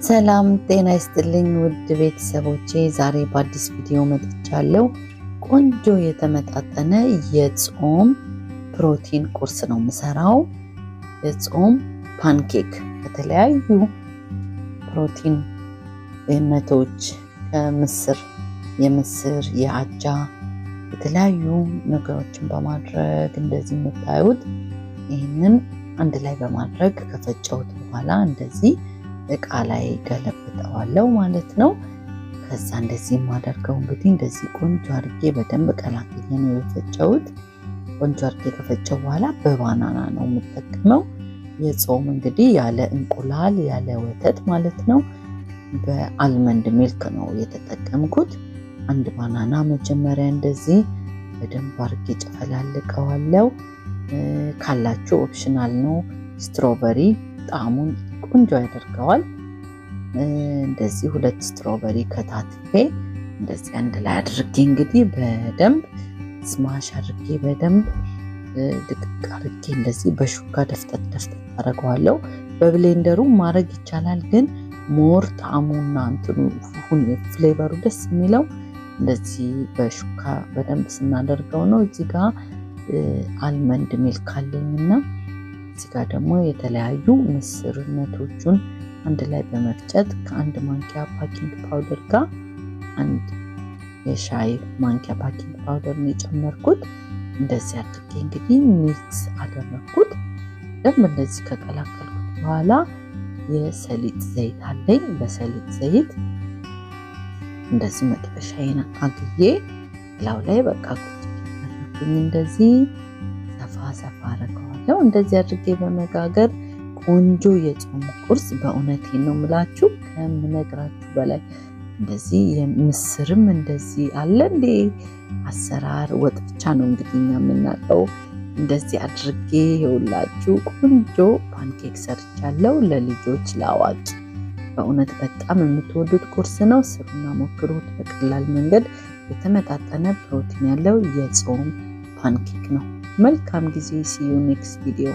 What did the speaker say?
ሰላም ጤና ይስጥልኝ ውድ ቤተሰቦቼ፣ ዛሬ በአዲስ ቪዲዮ መጥቻለሁ። ቆንጆ የተመጣጠነ የጾም ፕሮቲን ቁርስ ነው የምሰራው። የጾም ፓንኬክ በተለያዩ ፕሮቲን ነቶች የምስር፣ የአጃ የተለያዩ ነገሮችን በማድረግ እንደዚህ የምታዩት ይህንን አንድ ላይ በማድረግ ከፈጨሁት በኋላ እንደዚህ እቃ ላይ ገለብጠዋለሁ ማለት ነው። ከዛ እንደዚህ የማደርገው እንግዲህ እንደዚህ ቆንጆ አድርጌ በደንብ ቀላቅዬ ነው የፈጨሁት። ቆንጆ አድርጌ ከፈጨው በኋላ በባናና ነው የምጠቀመው። የጾም እንግዲህ ያለ እንቁላል ያለ ወተት ማለት ነው። በአልመንድ ሚልክ ነው የተጠቀምኩት። አንድ ባናና መጀመሪያ እንደዚህ በደንብ አድርጌ ጨፈላልቀዋለሁ። ካላችሁ ኦፕሽናል ነው። ስትሮበሪ ጣዕሙን ቆንጆ ያደርገዋል። እንደዚህ 2 ስትሮበሪ ከታትፌ እንደዚህ አንድ ላይ አድርጌ እንግዲህ በደንብ ስማሽ አድርጌ በደንብ ድቅቅ አድርጌ እንደዚህ በሹካ ደፍጠት አደርገዋለሁ። በብሌንደሩ ማድረግ ይቻላል፣ ግን ሞር ጣዕሙና እንትኑ ፍሌቨሩ ደስ የሚለው እንደዚህ በሹካ በደንብ ስናደርገው ነው። እዚህ ጋር አልመንድ ሚልክ አለኝና እዚህ ጋር ደግሞ የተለያዩ ምስርነቶቹን አንድ ላይ በመፍጨት ከአንድ ማንኪያ ባኪንግ ፓውደር ጋር አንድ የሻይ ማንኪያ ባኪንግ ፓውደር ነው የጨመርኩት። እንደዚህ አድርጌ እንግዲህ ሚክስ አደረኩት። ደግሞ እንደዚህ ከቀላቀልኩት በኋላ የሰሊጥ ዘይት አለኝ። በሰሊጥ ዘይት እንደዚህ መጥበሻዬን አግዬ ላው ላይ በቃ ቁጭ አድርጌ እንደዚህ ሰፋ አደርገዋለሁ። እንደዚህ አድርጌ በመጋገር ቆንጆ የጾም ቁርስ በእውነቴን ነው የምላችሁ ከምነግራችሁ በላይ። እንደዚህ የምስርም እንደዚህ አለ እንዴ አሰራር ወጥ ብቻ ነው እንግዲህ እኛ የምናውቀው። እንደዚህ አድርጌ ይኸውላችሁ ቆንጆ ፓንኬክ ሰርቻለሁ፣ ለልጆች ለአዋቂ። በእውነት በጣም የምትወዱት ቁርስ ነው። ስሩና ሞክሩት። በቀላል መንገድ የተመጣጠነ ፕሮቲን ያለው የጾም ፓንኬክ ነው። መልካም ጊዜ። see you next video።